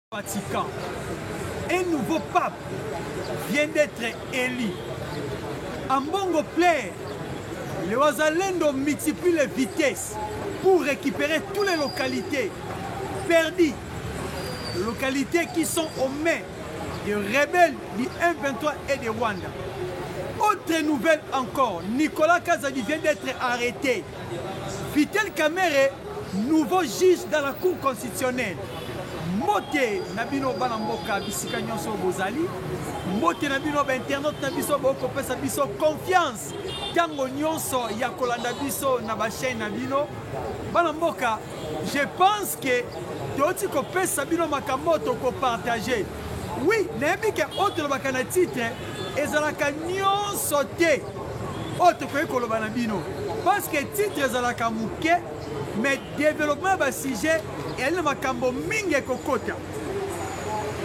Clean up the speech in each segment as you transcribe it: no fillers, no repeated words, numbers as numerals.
Vatican. Un nouveau pape vient d'être élu. En Bongo Plaire, les Wazalendo multiplient les vitesses pour récupérer toutes les localités perdues. Localités qui sont aux mains des rebelles du M23 et de Rwanda. Autre nouvelle encore, Nicolas Kazadi vient d'être arrêté. Vital Kamerhe, nouveau juge dans la Cour constitutionnelle. Mote Nabino Balamboka Bisika Nyonso Bozali. Mote Nabino Internaute Nabiso Boko Pesa Biso confiance. Tango Nyonso Yakolanda Biso Nabache Nabino. Balamboka, je pense que Toti ko Pesa Bino Makamoto ko partager. Oui, n'aimez que autre bakana titre ezalaka nyonso te. Autre ko ekolobana bino. Parce que titre ezalaka muke mais développement ba sujet et le makambo mingi kokota.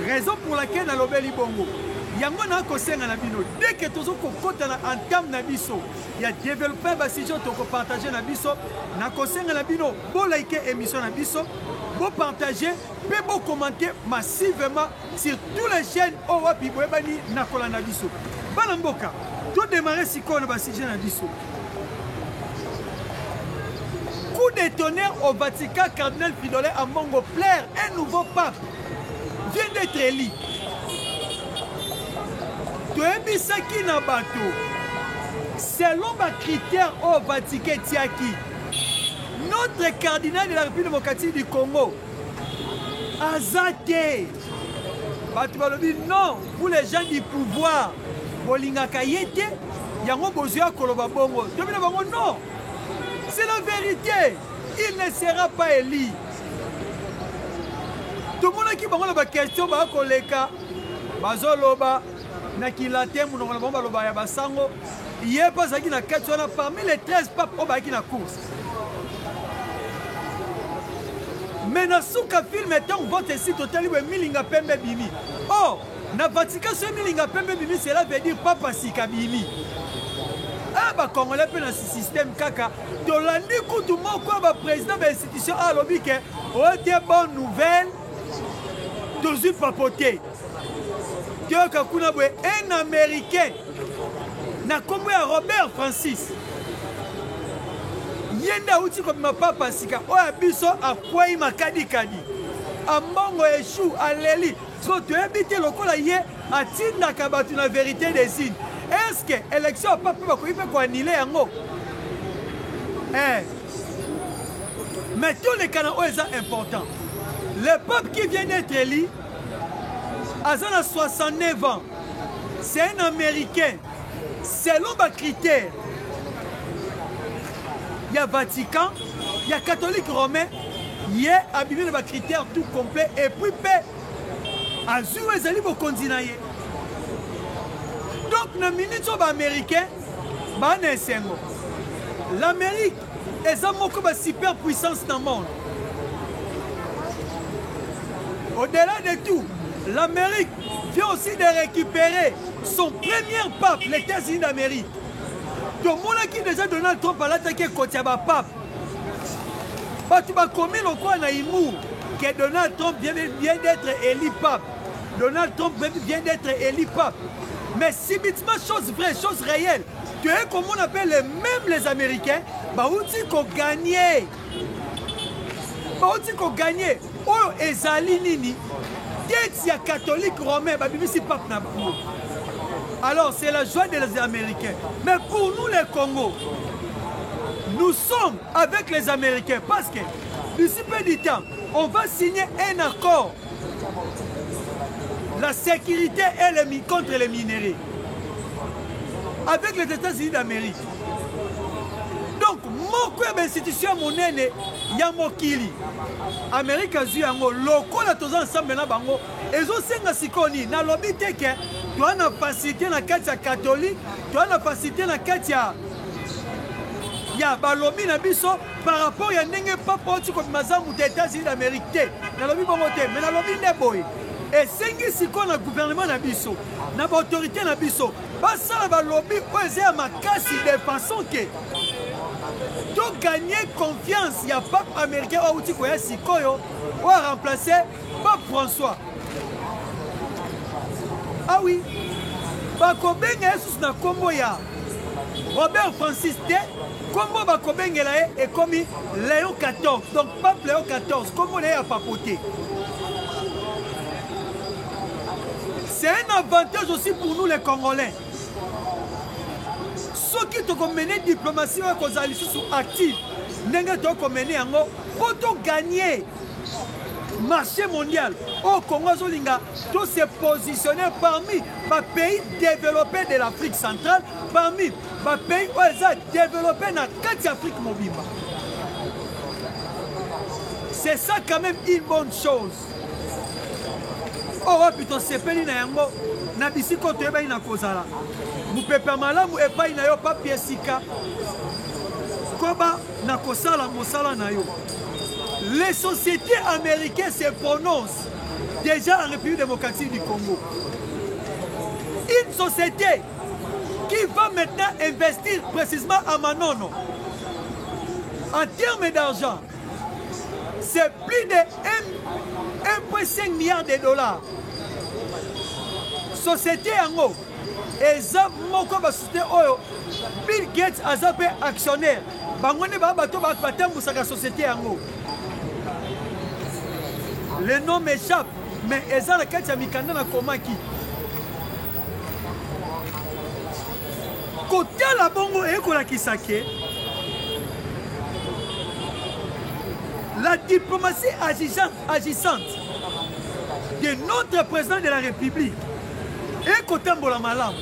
Raison pour laquelle na lobeli bongo. Yango na ko senga na bino. Dès que tozo kokota na entame na biso, ya développement ba sujet to ko partager na biso, na ko senga na bino, bo like émission na biso, bo partager, pe bo commenter massivement sur tous les chaînes Owapi Boebani na kolanda biso. Balamboka, tout démarrer siko na ba sujet na biso. Coup de tonnerre au Vatican, Cardinal Fridolin à Bongo Plaire, un nouveau pape vient d'être élu. Toebisaki na bato, selon les critères au Vatican Tiaki, notre cardinal de la République démocratique du Congo, Azate, non, pour les gens du pouvoir, Bolingaka Yete, Yango Bozua Koloba Bongo, non. C'est la vérité. Il ne sera pas élu. Tout le monde qui m'a posé question, parmi les 13 papes qui sont en course. Mais dans ce film, mettons votre site total, Milinga Pembe Bimi. Oh, dans le Vatican, ce Milinga Pembe Bimi, cela veut dire Papa Sika Bimi. Ah bah Congolais peut dans ce système kaka. Tolandi kutu moko ba président de l'institution a lobby que des bonnes nouvelles toujours papoter. Que kakuna boy un américain na kombo ya Robert Francis. Yenda uti comme ma papa sika o abiso akwai makadi kadi. Ambongo échoue aleli. So tu habite lokola ye atinda kabatu na vérité des signes. Est-ce que l'élection n'a pas pu annuler yango? Mais tous les canaux sont importants. Le pape qui vient d'être élu, à 69 ans, c'est un Américain. Selon les critères, il y a Vatican, il y a catholique romain, il y a abîmé les critères tout complet et puis Azur et Zali vont continuer. Donc, dans le ministre américain, l'Amérique est une superpuissance dans le monde. Au-delà de tout, l'Amérique vient aussi de récupérer son premier pape, les États-Unis d'Amérique. Donc, mon qui déjà Donald Trump a attaqué côté pape. Tu vas commis le quoi que Donald Trump vient d'être élu pape. Donald Trump vient d'être élu pape. Mais subitement, chose vraie, chose réelle, tu es comme on appelle même les Américains, bah où tu qu'on gagné. Bah où tu qu'on gagné. Oh, ezali nini. Dès qu'il y a catholique romain, bah bibi si pape n'a pas. Alors c'est la joie des Américains. Mais pour nous les Congos, nous sommes avec les Américains parce que d'ici peu de temps, on va signer un accord. La sécurité est contre les minéraux. Avec les États-Unis d'Amérique. Donc, mon institution monnaie, Yamokili. Amérique a eu un mot. Local à tous ensemble, ils ont 5 sikoni. Na lobby teke, tu as une facilité dans la carte catholique, tu as une facilité dans la carte ya balobi na biso par rapport à n'enge pas porte comme mazamu des États-Unis d'Amérique. Na lobby bongote, mais na lobby neboy. Et c'est ce qu'on a gouvernement na biso, na autorité na biso. Pas ça va lobby oser à ma casse de façon que tu gagner confiance. Il y a pas américain ou tu connais si koyo ou remplacer Pape François. Ah oui. Bakobenga Jesus na kombo ya Robert Francis de kombo bakobengela e komi Léon XIV. Donc Pape Léon XIV, kombo le a papoté. C'est un avantage aussi pour nous les Congolais. Ceux qui te mener diplomatie sont actifs. Nenga to mener yango pour gagner marché mondial. Au Congo Zolinga, tout se positionner parmi les pays développés de l'Afrique centrale, parmi les pays développés dans l'Afrique mobile. C'est ça quand même une bonne chose. Oh putain, c'est pas une yango. Nabisi koto eba ina kozala. Mupepe malamu epa ina yo papier sika. Koba na kosala mosala na yo. Les sociétés américaines se prononcent déjà en République démocratique du Congo. Une société qui va maintenant investir précisément à Manono. En termes d'argent, c'est plus de 1,5 milliard de dollars. Société Yango, eza moko ba société oyo Bill Gates azape actionnaire. Bangone ba bato ba batambusa ka société Yango. Le nom m'échappe, mais eza la kati ya mikanda na komaki. Côté la bongo ekola kisake. La diplomatie agissante de notre président de la République est Kotambola Malam.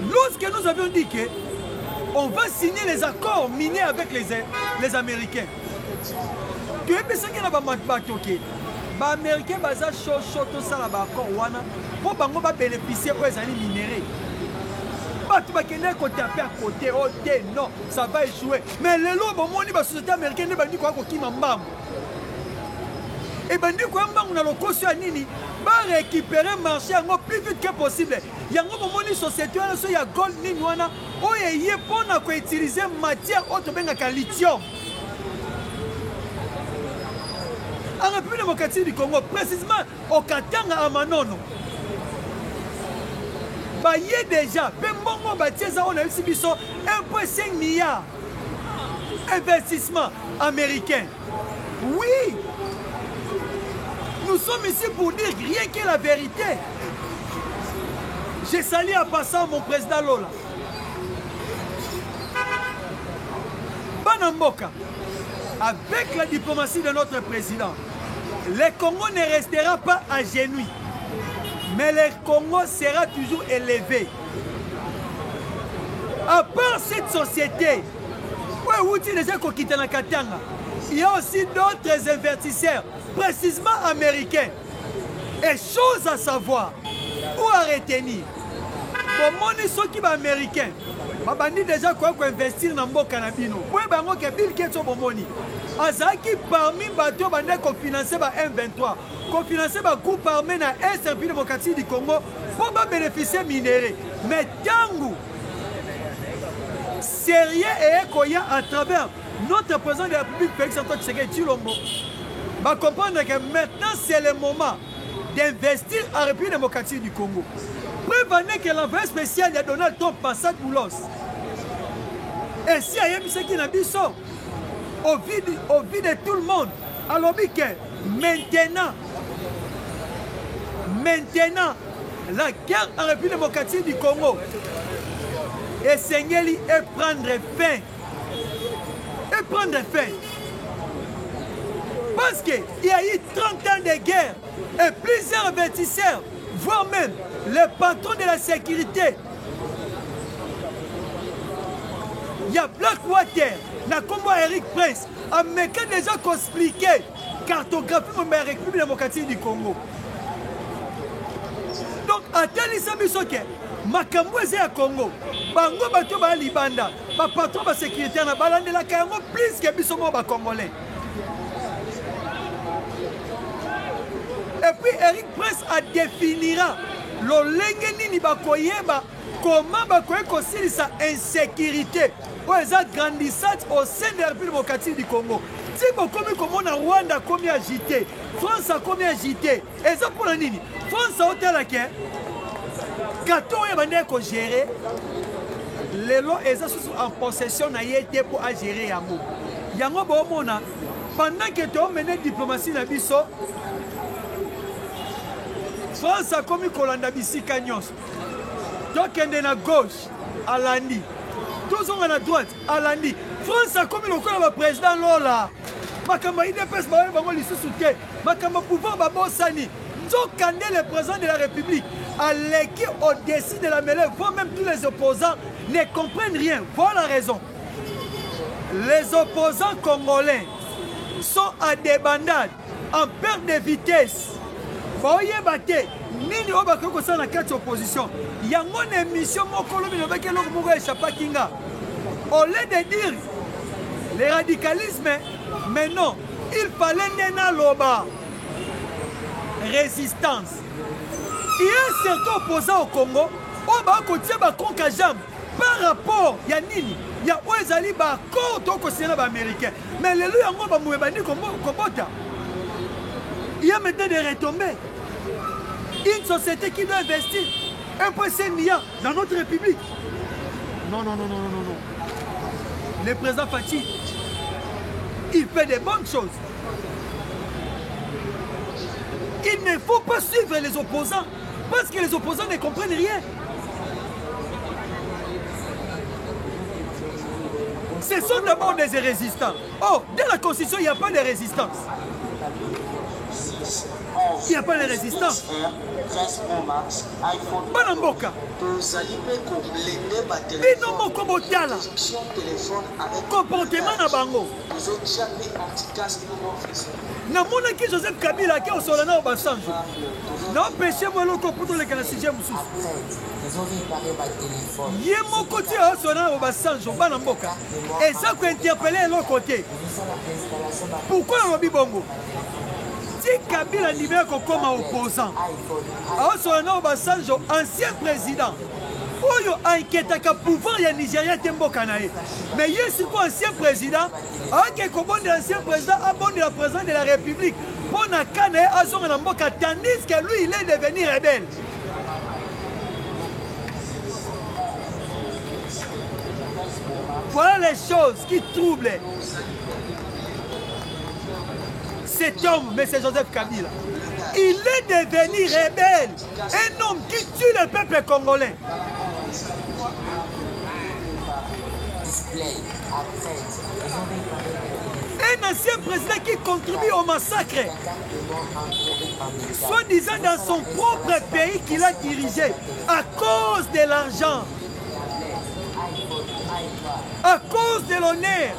Lorsque nous avions dit qu'on va signer les accords miniers avec les Américains, que les Américains baza chaud tout ça là accord wana pour bango ba bénéficier aux minéraux. Tu vas taper à côté, oh non, ça va échouer. Mais les lois, la société américaine, ne quoi qui m'embam. Et ben, du coup, on a le caution nini, va récupérer le marché plus vite que possible. Il y a une société, il y a gold nini, oh, il y a pour utiliser matière haute, lithium. En République démocratique du Congo, précisément au Katanga à Manono. Il y a déjà, on a eu 1,5 milliard d'investissements américains. Oui, nous sommes ici pour dire rien que la vérité. J'ai salué en passant mon président Lola. Banamboka, avec la diplomatie de notre président, le Congo ne restera pas à genoux. Mais le Congo sera toujours élevé. À part cette société, il y a aussi d'autres investisseurs, précisément américains. Et chose à savoir, ou à retenir, pour les gens qui sont américains, ils déjà quoi investir dans le cannabino. Pour les Bill Gates Azaki parmi les bateaux qui financent M23. Qu'on finance le groupe armé dans l'Est République démocratique du Congo pour bénéficier des minéraux. Mais Tango, sérieux et écoyant à travers notre président de la République, Félix Antoine Tshisekedi Tshilombo, va comprendre que maintenant c'est le moment d'investir en République démocratique du Congo. Prévenez que l'envoyé spécial de Donald Trump passe à Boulos. Et si il y a ce qui n'a pas au vide de tout le monde, alors que maintenant, la guerre en République démocratique du Congo est Sengeli et prendre fin. Parce qu'il y a eu 30 ans de guerre et plusieurs investisseurs, voire même les patrons de la sécurité. Il y a Blackwater, la Congo Eric Prince, américain déjà expliqué cartographie de la République démocratique du Congo. Donc, à tel que makambo ya Congo, bango bato ba libanda, ba patron ba sécurité na balande la kango plus que biso mo ba congolais. Et puis Eric Prince a définira lo lenge nini ba koyeba comment ba koyekosilisa insécurité ou grandissante au sein de la République démocratique du Congo. Si vous comme Rwanda comme agité, France a comme agité, et ça pour la nini. France a hôtel à qui? Quand on est géré, les lois sont en possession de pour gérer Yango. Yango Bomona, pendant que tu as mené diplomatie na biso, France a commis Kolanda Bissika Nyos. Donc elle est à gauche, à l'Andi. Tous sont à la droite, à l'Andi. France a commis le président Lola. Makamba IDPS Bango Lissousouke. Makamba pouvoir Babosani. Donc quand le président de la République a légué au-dessus de la mêlée, voire même tous les opposants ne comprennent rien. Voilà la raison. Les opposants congolais sont à débandade, en perte de vitesse. Voyez, bate, nini obako ko sana quatre opposition. Yango une émission mokolo bino beke loko moko échappa kinga. Au lieu de dire le radicalisme, mais non, il fallait nena loba. Résistance. Il y a un certain opposant au Congo, on va continuer à conquérir par rapport à Nini. Il y a Ouezali Bako, donc c'est américain. Mais les gens qui ont été Kobota. Il y a maintenant des retombées. Une société qui doit investir 1,5 milliard dans notre République. Non. Le président Fachi, il fait des bonnes choses. Il ne faut pas suivre les opposants parce que les opposants ne comprennent rien. Ce sont d'abord des résistants. Oh, dans la Constitution, il n'y a pas de résistance. Il n'y a pas de résistance. Banamboka. Bino moko botala. Comportement na bango. Na mona ki Joseph Kabila ki osolana obasanjo. Na péché moi loko poto le kana sixième mususu. Ye moko ti osolana obasanjo banamboka. Et ça ko interpeller l'autre côté. Pourquoi on lobi bongo? Si Kabila libère comme opposant, Aosolana Obasanjo, ancien président, Oyo inquiétaka pouvoir ya Nigeria tembo kanae. Mais il est ancien président, avec comment l'ancien président a bon de la présidence de la République pour na kanae azonga na mboka tandis que lui il est devenu rebelle. Voilà les choses qui troublent cet homme, M. Joseph Kabila. Il est devenu rebelle, un homme qui tue le peuple congolais. Un ancien président qui contribue au massacre, soi-disant dans son propre pays qu'il a dirigé, à cause de l'argent, à cause de l'honneur.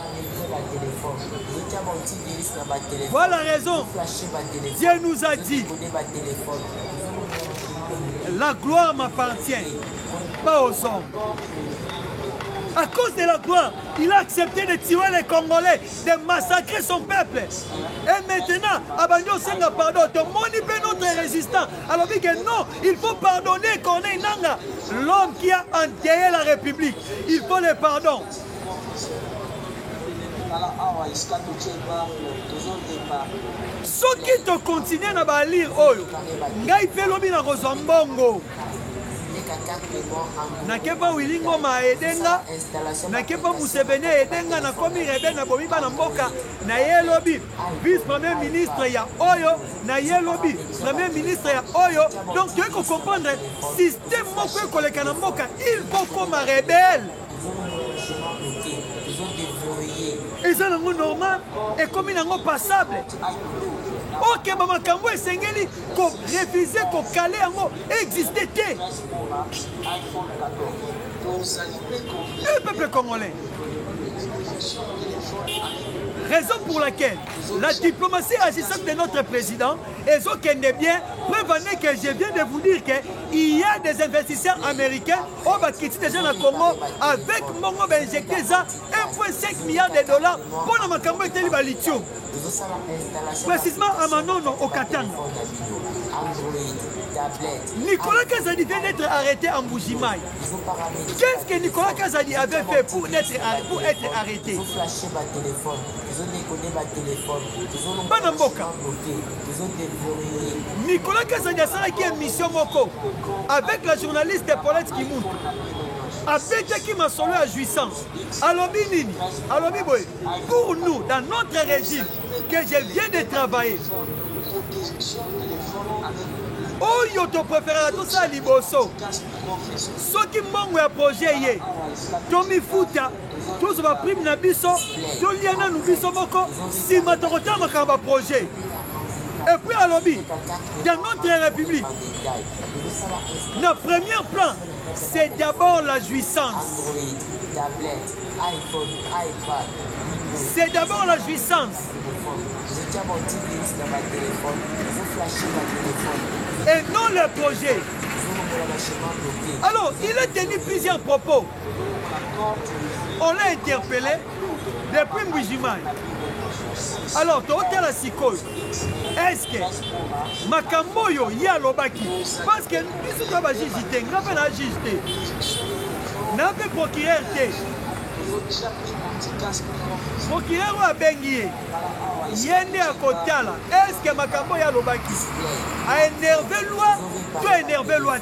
Voilà la raison. Dieu nous a dit, la gloire m'appartient, pas aux hommes. À cause de la gloire, il a accepté de tuer les Congolais, de massacrer son peuple. Et maintenant, Abanyo Senga pardon, tout le monde peut notre résistant. Alors dit que non, il faut pardonner Corneille Nanga, l'homme qui a enterré la République. Il faut le pardon. Soki to continue na ba lire oyo ngai pe lobi na kozwa mbongo nakepa wilingo ma edenga nakepa Museveni edenga na komi rebel na bomi bana mboka na ye lobi vice premier ministre ya oyo na ye lobi premier ministre ya oyo. Donc tu peux comprendre système moko koleka na mboka il faut comme rebelle. Et ça n'est pas normal et comme il n'est pas passable. Ok, maman Kambo et Sengeli, refuser, caler, exister. Le peuple congolais. Raison pour laquelle la diplomatie agissante de notre président et ce qui est bien, prévenez que je viens de vous dire qu'il y a des investisseurs américains qui sont déjà dans le Congo avec Mongo injecté ça 1,5 milliard de dollars pour la makambo et teli lithium. Précisément à Manono au Katanga. Nicolas Kazadi vient d'être arrêté en Bougimaï. Qu'est-ce que Nicolas Kazadi avait fait pour être arrêté? Banamboka. Nicolas Kazadi a fait une mission Moko avec la journaliste Paulette Kimoun. Avec qui m'a solo à jouissance. Alors, pour nous, dans notre régime, que je viens de travailler, oh, yo to préféré tout ça liboso. Ce qui manque un projet hier, Tommy Fouta, tout ça va prime na biso, tout liana nous biso moko, si ma torota makamba projet. Et puis à lobby, dans notre république, notre premier plan, c'est d'abord la jouissance. C'est d'abord la jouissance. Et non le projet. Alors, il a tenu plusieurs propos. On l'a interpellé depuis Mbujimai. Alors, tu la Sikol. Est-ce que Makamboyo y a l'obaki? Parce que nous sommes à juger, nous avons la juger. Nous avons procureur. Procureur a bengié. Yende à Kotala. Est-ce que Makamboyo y a l'obaki? A énervé loi, tu as énervé loi.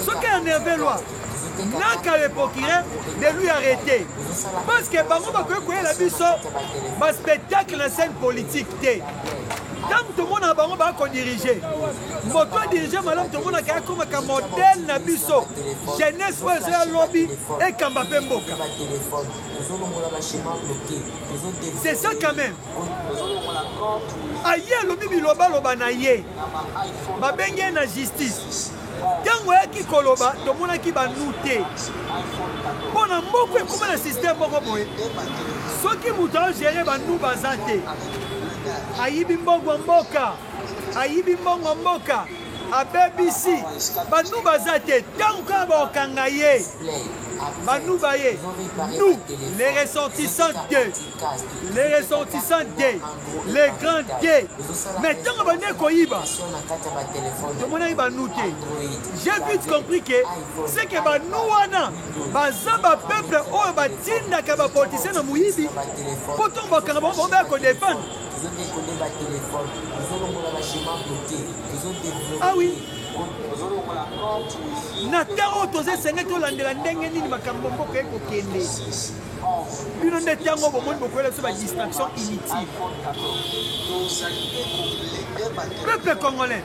Ce qui a énervé loi. N'a qu'à le procureur de lui arrêter. Parce que Bango va la biso, un spectacle la scène politique. Tant que tout le monde a Bango va diriger. Moto diriger, madame, tout le monde a comme un modèle na biso. Jeunesse, lobby et Kambapé Mboka. C'est ça quand même. Aïe, lobby biloba loba na ye. Ma bengue na justice. Tango yaki koloba tomona ki banute pona mboko ekoma na système moko boye soki mutu agere banu baza te ayibi mbongo mboka ayibi mbongo mboka abebisi banu baza te tango kaka bakokanga ye banu baye nous les ressortissants d'eux les ressortissants d'eux les grands d'eux mais tango bane koyiba tomona banu te j'ai vite compris que c'est que banu wana baza bapeuple oyo batindaka bapoliticien na moyibi po ntongo bakanga bango baya kodefendre. Ah oui. Nataro toze senge to landela ndenge nini makambo mboko eko kende. Bino ndeti yango bomoni bokwela so ba distraction inutile. Peuple congolais,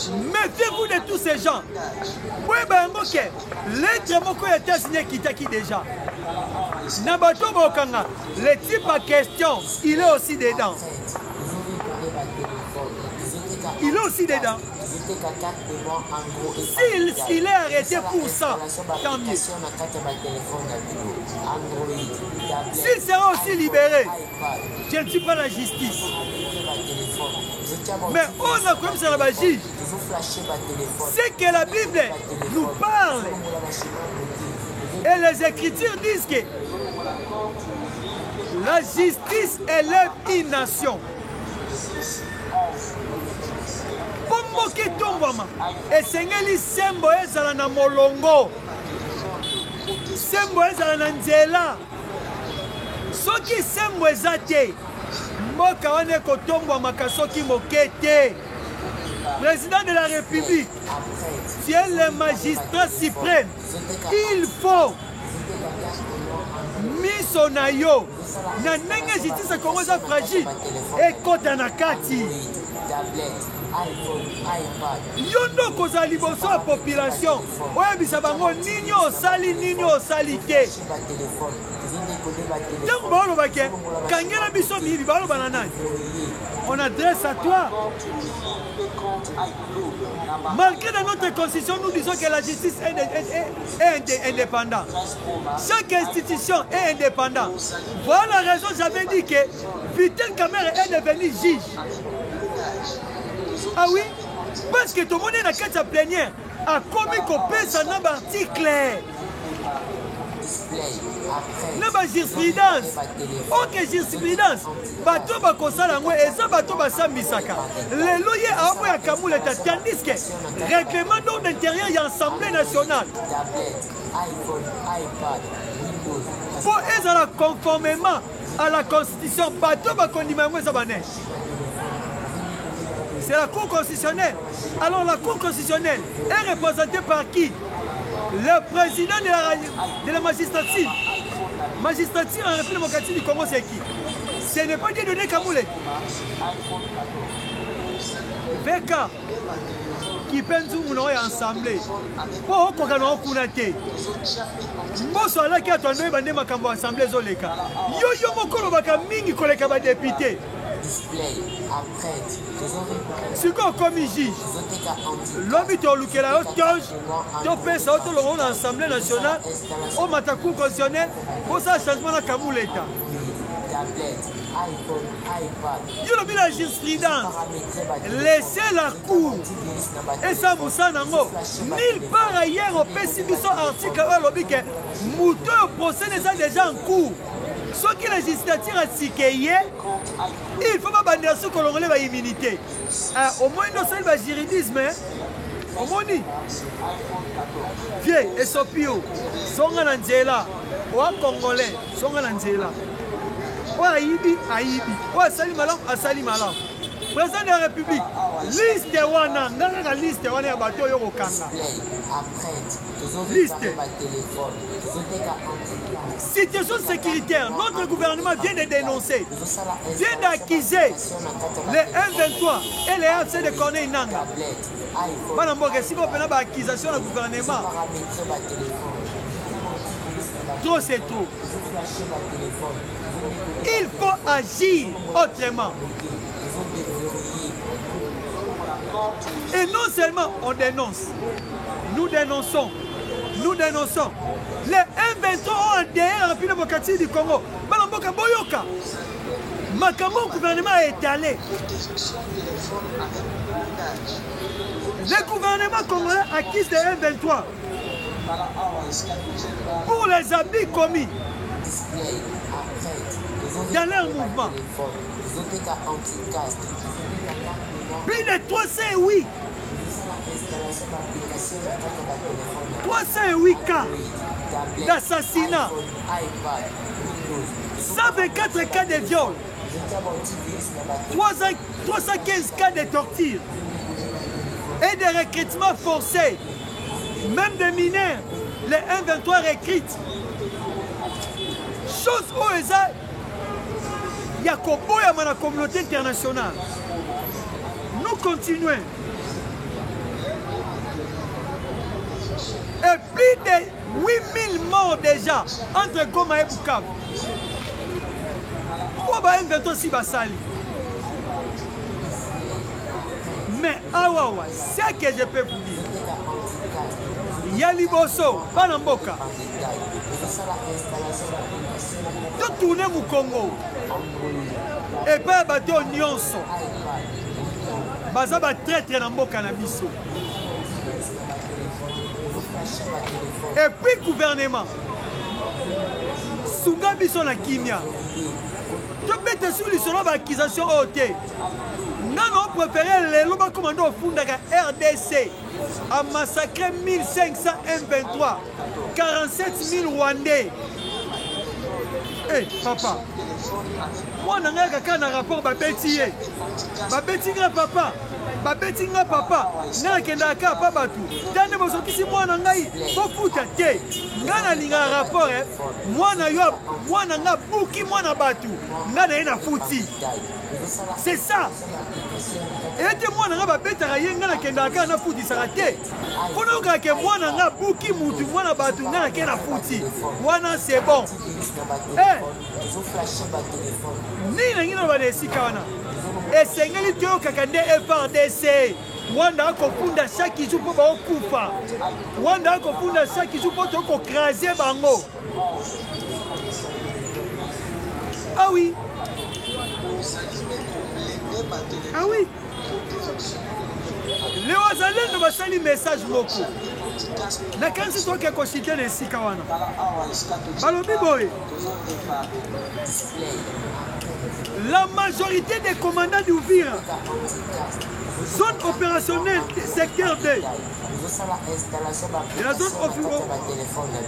méfiez-vous de tous ces gens. Oui, ben ok, l'être moko était signé Kitaki déjà. Nabato Bokanga, le type à question, il est aussi dedans. Il est aussi dedans. S'il est arrêté pour ça, tant mieux. S'il sera aussi libéré, je ne suis pas la justice. Mais on a comme ça la juge. C'est que la Bible nous parle. Et les Écritures disent que la justice élève une nation. Pomoki tombama. Et Sengeli sembo ezala na molongo. Sembo ezala na nzela. Soki sembo ezate. Mboka wane kotombama kasoki mokete. Président de la République, tu es le magistrat suprême. Il faut misonayo. Na nenge justice kongoza fragile. Et kota na kati. Yondo koza liboso a population. Oye bisabango nini osali te. Donc balo bake kangela biso mibi balo banana. On adresse à toi. Malgré dans notre constitution, nous disons que la justice est indépendante. Chaque institution est indépendante. Voilà la raison, j'avais dit que Vitel Kamerhe est devenu juge. Ah oui? Parce que tout le monde est dans la plénière a commis qu'on pèse un article. na ba jurisprudence oke jurisprudence bato bakosala yango eza bato basambisaka lelo ye aoboya kamuleta tandis que règlement d'ordre intérieur ya assemblée nationale po ezala conformément à la constitution bato bakondima yango eza bane. C'est la Cour constitutionnelle. Alors la Cour constitutionnelle est représentée par qui? Le président de la magistrature. Magistrature en République démocratique du Congo, c'est qui? Ce n'est pas Dieudonné Kamoulé. VK qui pense que nous avons assemblée. Pour qu'on ait un mboso alaki atondoi bande makambo assemblée zoleka. Yo mokolo baka mingi koleka ba député. Siko komi juge lobi tolukela yo toge topesa yo tolongo na assemblée nationale o mata cour constitutionnelle posala changement na kamuleta yo lobi la jurisprudence laissez la cour esa mosala nango nulle part ailleurs opesi biso article oyo alobi ke moto oyo procès eza déjà en cours. Ce qui est législatif à Sikeye, il faut pas bandir ce que l'on relève à immunité. Au moins, nous sommes le juridisme. Au moins, vieux et sopio, Songa Nangela, ou Congolais, Songa Nangela. Ou Aïbi, ou Asali Malam, Asali Malam. Président de la République, liste wana, nanga liste wana ya bato yo kokanga. Liste. Situation sécuritaire, notre gouvernement vient de dénoncer, vient d'accuser les M23 et les AFC de Corneille Nanga. Madame Bogue, si vous prenez l'accusation du gouvernement, trop c'est trop. Il faut agir autrement. Et non seulement on dénonce, nous dénonçons. Les M23 ont adhéré à la République démocratique du Congo. Malamboka Boyoka. Makambo gouvernement est étalé. Le gouvernement congolais accuse les M23 pour les abus commis dans leur mouvement. Plus de 308 cas d'assassinat, 124 cas de viol, 315 cas de torture et de recrutement forcé, même des mineurs, les M23 recrutent. Chose où il y a dans la communauté internationale. Nous continuons. Et plus de 8000 morts déjà entre Goma et Bukavu. Pourquoi M23 si basali? Mais awawa, c'est que je peux vous dire. Il y a Liboso, Banamboka. Tout tourner au Congo. Et pas bateau Nyonso. Bazaba traître dans Mboka na biso. Et puis gouvernement. Sunga biso na kimia. Tu peux sur l'histoire d'accusation OT. Nous préféré les lobes commandants au fond de la RDC à massacrer 1500 M23, 47 000 Rwandais. Eh, papa, moi, je n'ai un rapport à Babeti. Babeti, papa. Babeti, papa. Je n'ai un rapport à tout. Dans les besoins qui sont moi, je n'ai pas foutu. Je n'ai un rapport. Moi, je n'ai pas bouki, moi, je n'ai pas foutu. C'est ça. Et moi, je n'ai pas bête à rien. Je n'ai pas foutu. Pour nous, moi, je n'ai pas bouki, moi, je n'ai pas foutu. Moi, c'est bon. Ni na bana esika wana esengeli to kakande FRDC wanda kokunda chaque jour po ba okufa wanda kokunda chaque jour po to ko craser bango. Ah oui, ah oui, les wazalendo basali message moko nakanisi toke kosite na esika wana balobi boye la majorité des commandants d'Uvira, zone opérationnelle secteur 2,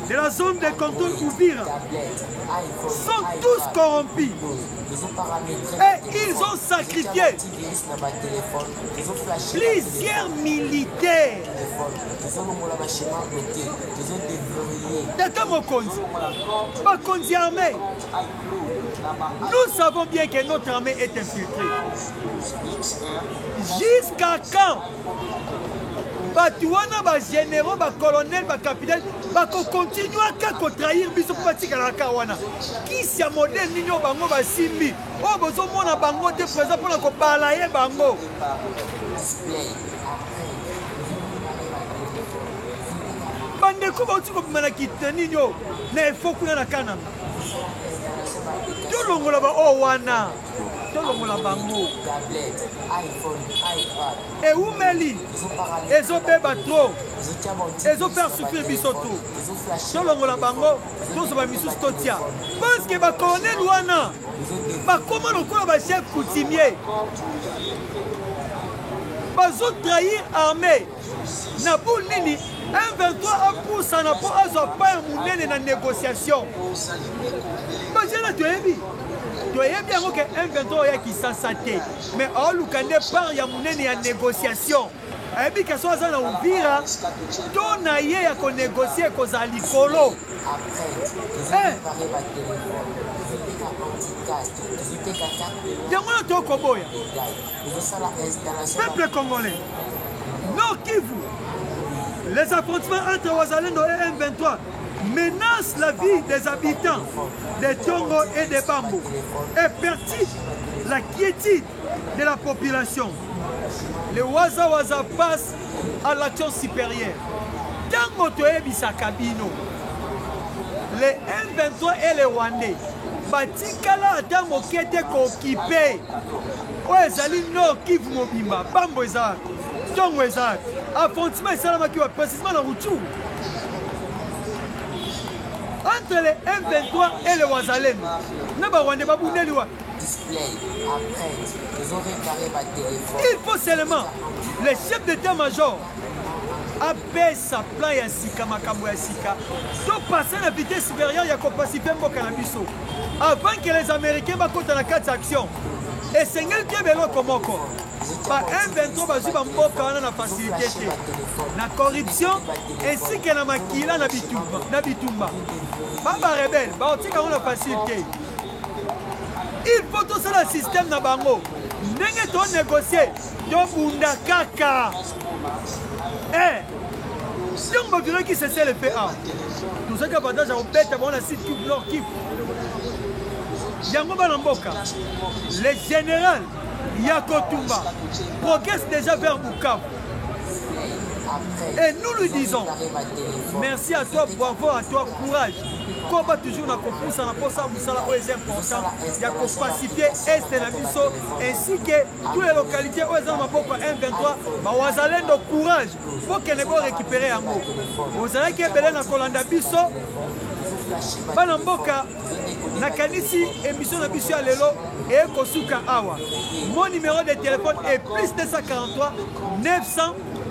de la zone de contrôle Uvira, sont tous corrompus. Et ils ont sacrifié plusieurs militaires. Tata Mokonzi, Bakonzi armée. Nous savons bien que notre armée est infiltrée. Jusqu'à quand Batouana, ba généraux, ba colonel, ba capitaine, ba continuer à trahir biso pour batika la kawana. Qui s'y a modèle nino bango ba simbi. Oh bozo mona bango te présent pour la ko balayer bango. Bande ko ba uti ko mana kitani nyo. Na efo kuna na kana. Tolongola ba o wana. Tolongola bango. Et où Meli? Ils ont bébé trop. Ils ont fait souffrir bisoto. Tolongola bango. Tous ba misus totia. Parce que ba colonel wana. Ba comment on kola ba chef coutumier. Bazo trahir armée. Na boule nini. M23 a poussé na po azo pa munene na négociation. Bazela toyebi. Toyebi yango ke M23 ya kisasa te. Mais o lukande par ya munene ya négociation. Ayebi ke so aza na Uvira to na ye ya ko négocier ko za likolo. Yango na to ko boya. Peuple congolais. Nord Kivu. Les affrontements entre Wazalendo et M23 menacent la vie des habitants des Tongo et des Bambo et perturbent la quiétude de la population. Les Waza passent à l'action supérieure. Tango Toebisa Kabino, les M23 et les Rwandais, Batikala Atango qui était occupé. Oezali Nord Kivu Mobimba, Bambo Ezak, Tongo Ezak. Affrontement Salama qui va précisément dans Routou. Entre les M23 et les Wazalem, il faut seulement les chefs d'état-major appellent sa plan ya sika makambo ya sika. Donc passer la vitesse supérieure ya pacifier mboka na biso. Avant que les Américains bakote na 4 actions. Et c'est ngel qui belo komoko. Ba M23 bazuba mboka wana na facilité te. Na corruption ainsi que na makila na bitumba. Baba rebelle, ba otika na facilité. Il faut tout ça le système na bango. Ndenge to négocier, to bunda kaka. Si on va dire qui c'est le PA. Tout ça qui avantage au bête on a site tout nord Kivu. Yango Balamboka, le général Yakotumba progresse déjà vers Bukavu. Et nous lui disons, merci à toi, bravo à toi, courage. Combat toujours dans le pouce, dans le Moussala, c'est important. Il y a qu'on pacifier Est et Nabiso, ainsi que toutes les localités où ils ont M23, Wazalendo courage pour qu'elle ne récupérer un mot. Vous allez que Belen a Kolanda Biso, Balamboka, Nakanisi, émission de Biso à Lelo et Kosuka Awa. Mon numéro de téléphone est plus 243 900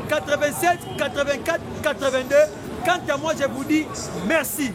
87 84 82. Quant à moi, je vous dis merci.